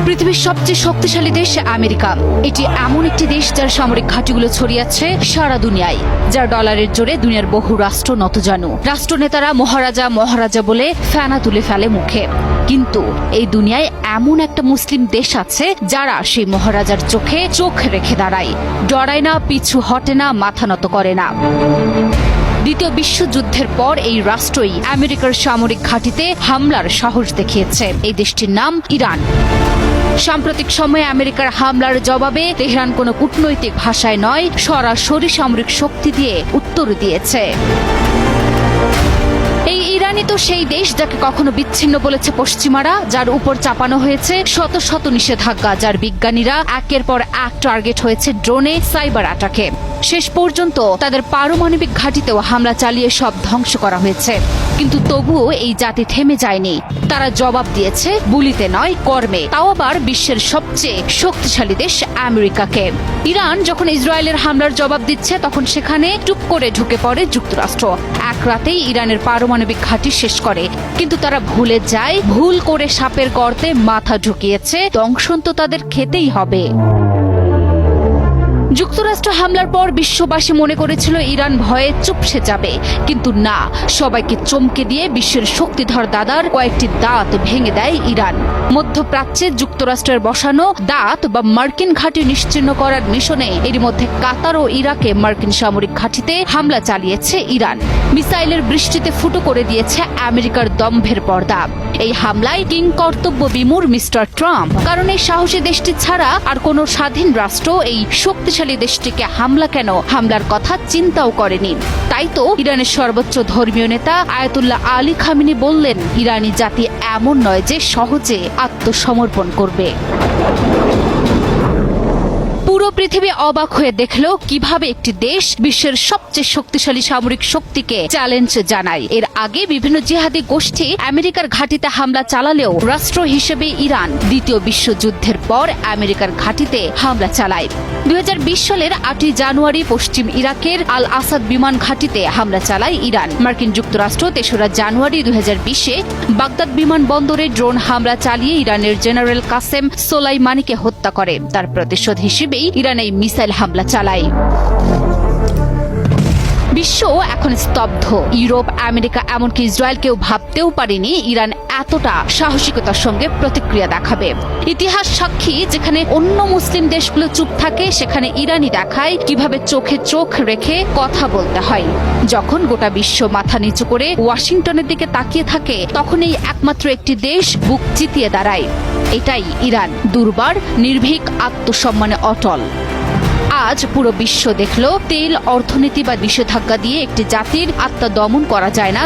পৃথিবীর সবচেয়ে শক্তিশালী দেশ আমেরিকা। এটি এমন একটি দেশ যার সামরিক ঘাঁটিগুলো ছড়িয়ে আছে সারা দুনিয়ায়, যার ডলারের জোরে দুনিয়ার বহু রাষ্ট্র নতজানু। রাষ্ট্রনেতারা মহারাজা মহারাজা বলে ফেনা তুলে ফেলে মুখে। কিন্তু এই দুনিয়ায় এমন একটা মুসলিম দেশ আছে যারা সেই মহারাজার চোখে চোখ রেখে দাঁড়ায়, ডরায় না, পিছু হটে না, মাথা নত করে না। দ্বিতীয় বিশ্বযুদ্ধের পর এই রাষ্ট্রই আমেরিকার সামরিক ঘাঁটিতে হামলার সাহস দেখিয়েছে। এই দেশটির নাম ইরান। সাম্প্রতিক সময়ে আমেরিকার হামলার জবাবে তেহরান কোনো কূটনৈতিক ভাষায় নয়, সরাসরি সামরিক শক্তি দিয়ে উত্তর দিয়েছে। এই ইরানই তো সেই দেশ যাকে কখনো বিচ্ছিন্ন বলেছে পশ্চিমারা, যার উপর চাপানো হয়েছে শত শত নিষেধাজ্ঞা, যার বিজ্ঞানীরা একের পর এক টার্গেট হয়েছে ড্রোনে, সাইবার অ্যাটাকে। শেষ পর্যন্ত তাদের পারমাণবিক ঘাঁটিতেও হামলা চালিয়ে সব ধ্বংস করা হয়েছে। কিন্তু তবুও এই জাতি থেমে যায়নি। তারা জবাব দিয়েছে বুলিতে নয়, কর্মে, তাও আবার বিশ্বের সবচেয়ে শক্তিশালী দেশ আমেরিকাকে। ইরান যখন ইসরায়েলের হামলার জবাব দিচ্ছে, তখন সেখানে টুপ করে ঢুকে পড়ে যুক্তরাষ্ট্র। এক রাতেই ইরানের পারমাণবিক ঘাঁটি শেষ করে। কিন্তু তারা ভুলে যায়, ভুল করে সাপের গর্তে মাথা ঢুকিয়েছে, দংশন তো তাদের খেতেই হবে। যুক্তরাষ্ট্র হামলার পর বিশ্ববাসী মনে করেছিল ইরান ভয়ে চুপসে যাবে, কিন্তু না, সবাইকে চমকে দিয়ে বিশ্বের শক্তিধর দাদার কয়েকটি দাঁত ভেঙে দেয় ইরান। মধ্যপ্রাচ্যে যুক্তরাষ্ট্রের বসানো দাঁত বা মার্কিন ঘাঁটি নিশ্চিহ্ন করার মিশনে এর মধ্যে কাতার ও ইরাকে মার্কিন সামরিক ঘাঁটিতে হামলা চালিয়েছে ইরান। মিসাইলের বৃষ্টিতে ফুটো করে দিয়েছে আমেরিকার দম্ভের পর্দা। এই হামলায় কিং কর্তব্য বিমূঢ় মিস্টার ট্রাম্প, কারণ এই সাহসী দেশটি ছাড়া আর কোনো স্বাধীন রাষ্ট্র এই শক্তিশালী দেশটিকে হামলার কথা চিন্তাও করেনি। তাই তো ইরানের সর্বোচ্চ ধর্মীয় নেতা আয়াতুল্লাহ আলী খামেনি বললেন, ইরানি জাতি এমন নয় যে সহজে আত্মসমর্পণ করবে। পুরো পৃথিবী অবাক হয়ে দেখল কিভাবে একটি দেশ বিশ্বের সবচেয়ে শক্তিশালী সামরিক শক্তিকে চ্যালেঞ্জ জানায়। এর আগে বিভিন্ন জিহাদি গোষ্ঠী আমেরিকার ঘাঁটিতে হামলা চালালেও রাষ্ট্র হিসেবে ইরান দ্বিতীয় বিশ্বযুদ্ধের পর আমেরিকার ঘাঁটিতে হামলা চালায়। 2020 সালের 8 জানুয়ারি পশ্চিম ইরাকের আল আসাদ বিমান ঘাঁটিতে হামলা চালায় ইরান। মার্কিন যুক্তরাষ্ট্র 3রা জানুয়ারি 2020-এ বাগদাদ বিমানবন্দরে ড্রোন হামলা চালিয়ে ইরানের জেনারেল কাসেম সোলাইমানিকে হত্যা করে। তার প্রতিশোধ হিসেবেই ইরান এই মিসাইল হামলা চালায়। বিশ্ব এখন স্তব্ধ। ইউরোপ, আমেরিকা, এমনকি ইসরায়েল কেউ ভাবতেও পারেনি ইরান এতটা সাহসিকতার সঙ্গে প্রতিক্রিয়া দেখাবে। ইতিহাস সাক্ষী, যেখানে অন্য মুসলিম দেশগুলো চুপ থাকে, সেখানে ইরানই দেখায় কিভাবে চোখে চোখ রেখে কথা বলতে হয়। যখন গোটা বিশ্ব মাথা নিচু করে ওয়াশিংটনের দিকে তাকিয়ে থাকে, তখন এই একমাত্র একটি দেশ বুক চিতিয়ে দাঁড়ায়। এটাই ইরান, দুর্বার, নির্ভীক, আত্মসম্মানে অটল। আজ পুরো বিশ্ব দেখল, তেল, অর্থনীতি বা নিষেধাজ্ঞা দিয়ে একটি জাতির আত্মদমন করা যায় না।